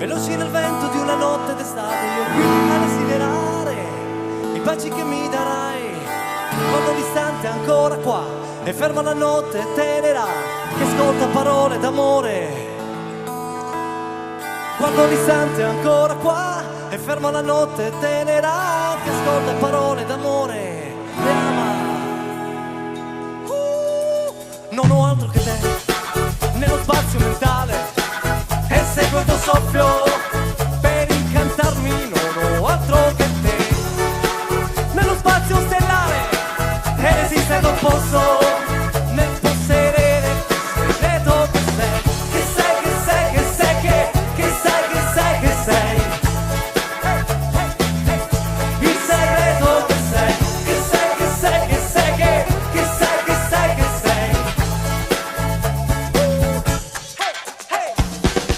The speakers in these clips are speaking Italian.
veloci nel vento di una notte d'estate, io qui a desiderare i baci che mi darai, quando l'istante è ancora qua e ferma la notte tenera che ascolta parole d'amore. Quando l'istante è ancora qua e ferma la notte tenera che ascolta parole d'amore e ama. Non ho altro che te nello spazio mentale e seguo il tuo soffio per incantarmi. Non ho altro che te nello spazio stellare ed esiste non posso nel possedere il segreto che sei, che sei, che sei, che sei, che sei, che sei, che sei. Il segreto che sei, che sei, che sei, che sei, che sei, che sei, che sei.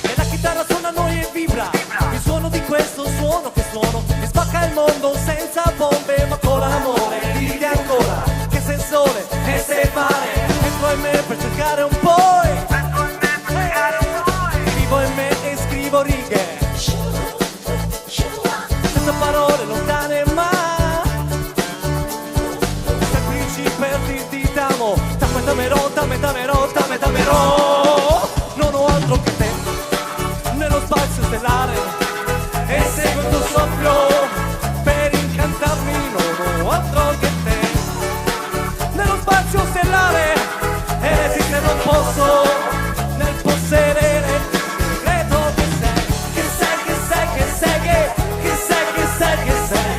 E la chitarra suona noi e vibra il suono di questo suono che suono e spacca il mondo senza bombe ma con l'amore. Dite ancora che sei il sole e sei il mare, entro in me per cercare un po', vivo in me e scrivo righe senza parole lontane ma semplici per dirti t'amo. T'amerò, t'amerò, t'amerò. Non ho altro che te nello spazio stellare e seguo il tuo soffio per incantarmi. Non ho altro che te nello spazio stellare ed esiste non posso nel possedere il segreto che sei, che sei, che sei, che sei, che sei, che sei, che sei.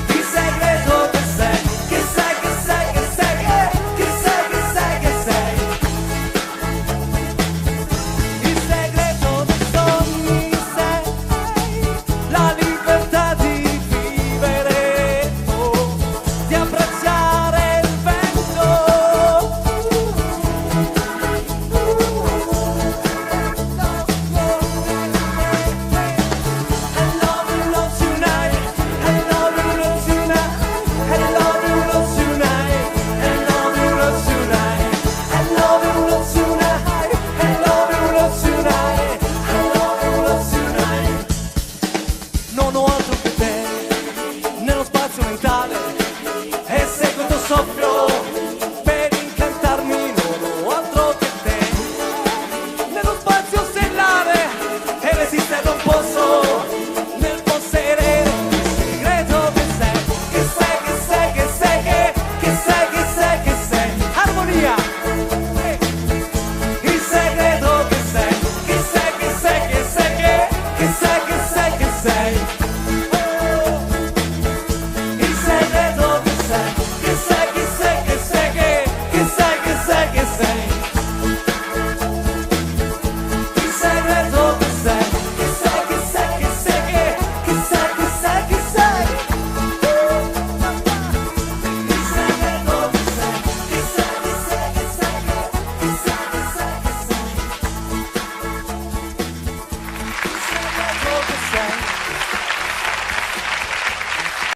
Il segreto che sei, che sei, che sei, che sei, che sei, che sei, che sei. Il segreto dei sogni sei la libertà di vivere, di abbracciare il vento. I love you, love tonight. I love you, love tonight. I love you, love tonight. I love you, love tonight. I love you, love tonight. I love you, love tonight. I love you, love tonight. Non ho altro che te nello spazio mentale e seguo il tuo soffio per incantarmi. Non ho altro che te nello spazio stellare ed esiste non posso nel possedere il segreto che sei, che sei, che sei, che sei, che sei, che sei, che sei. Armonia. Il segreto che sei, che sei, che sei, che sei, che sei, che sei, che sei.